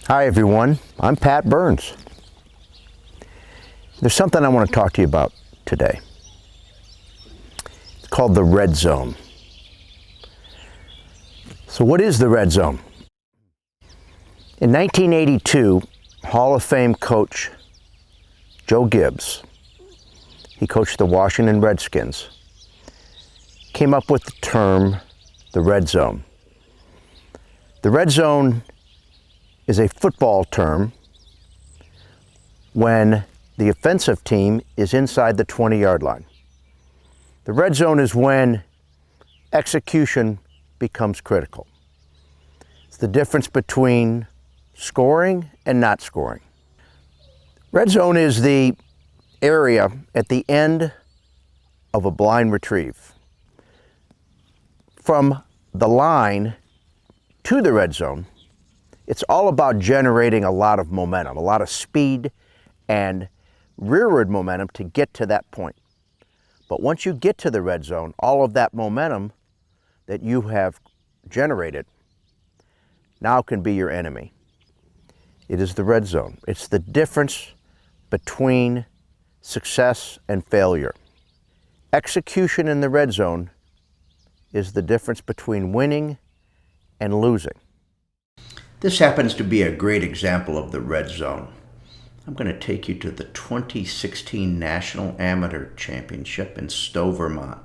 Hi everyone, I'm Pat Burns. There's something I want to talk to you about today. It's called the red zone. So what is the red zone? In 1982, Hall of Fame coach Joe Gibbs, he coached the Washington Redskins, came up with the term the red zone. The red zone is a football term when the offensive team is inside the 20-yard line. The red zone is when execution becomes critical. It's the difference between scoring and not scoring. Red zone is the area at the end of a blind retrieve. From the line to the red zone, it's all about generating a lot of momentum, a lot of speed and rearward momentum to get to that point. But once you get to the red zone, all of that momentum that you have generated now can be your enemy. It is the red zone. It's the difference between success and failure. Execution in the red zone is the difference between winning and losing. This happens to be a great example of the red zone. I'm going to take you to the 2016 National Amateur Championship in Stowe, Vermont.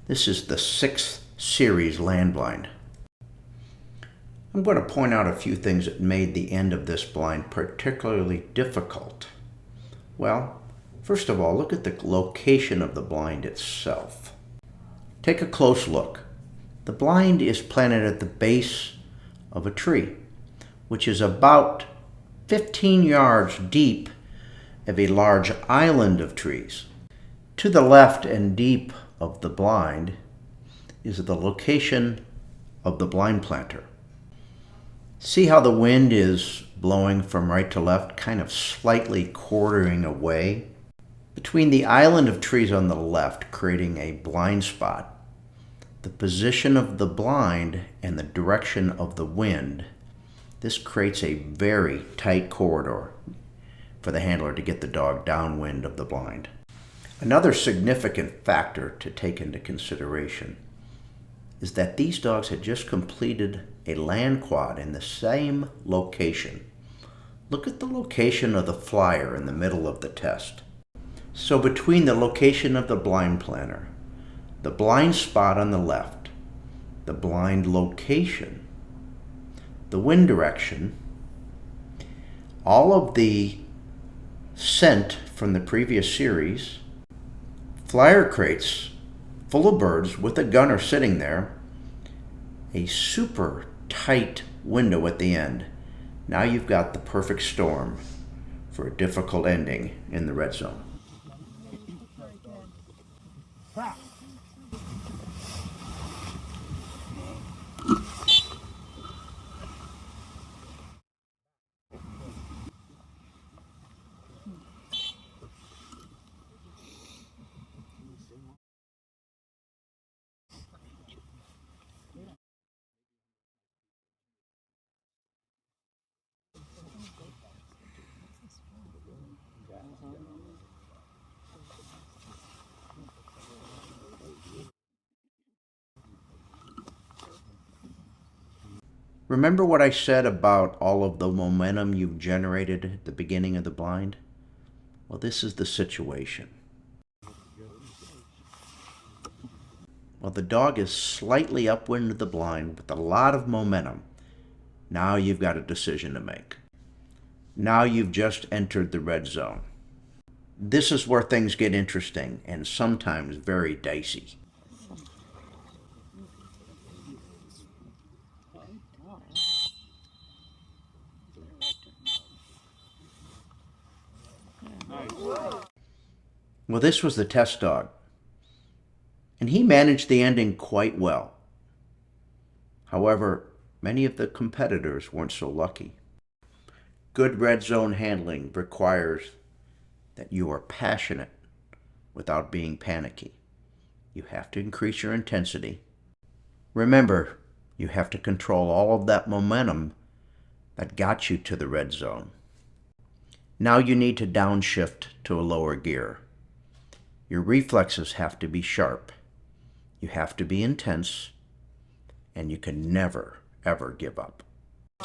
This is the 6th Series landblind. I'm going to point out a few things that made the end of this blind particularly difficult. Well, first of all, look at the location of the blind itself. Take a close look. The blind is planted at the base of a tree, which is about 15 yards deep of a large island of trees. To the left and deep of the blind is the location of the blind planter. See how the wind is blowing from right to left, kind of slightly quartering away? Between the island of trees on the left, creating a blind spot, the position of the blind and the direction of the wind, this creates a very tight corridor for the handler to get the dog downwind of the blind. Another significant factor to take into consideration is that these dogs had just completed a land quad in the same location. Look at the location of the flyer in the middle of the test. So between the location of the blind planter, the blind spot on the left, the blind location, the wind direction, all of the scent from the previous series, flyer crates full of birds with a gunner sitting there, a super tight window at the end. Now you've got the perfect storm for a difficult ending in the red zone. Remember what I said about all of the momentum you've generated at the beginning of the blind? Well, this is the situation. Well, the dog is slightly upwind of the blind with a lot of momentum. Now you've got a decision to make. Now you've just entered the red zone. This is where things get interesting and sometimes very dicey. Well, this was the test dog, and he managed the ending quite well. However, many of the competitors weren't so lucky. Good red zone handling requires that you are passionate without being panicky. You have to increase your intensity. Remember, you have to control all of that momentum that got you to the red zone. Now you need to downshift to a lower gear. Your reflexes have to be sharp. You have to be intense, and you can never, ever give up.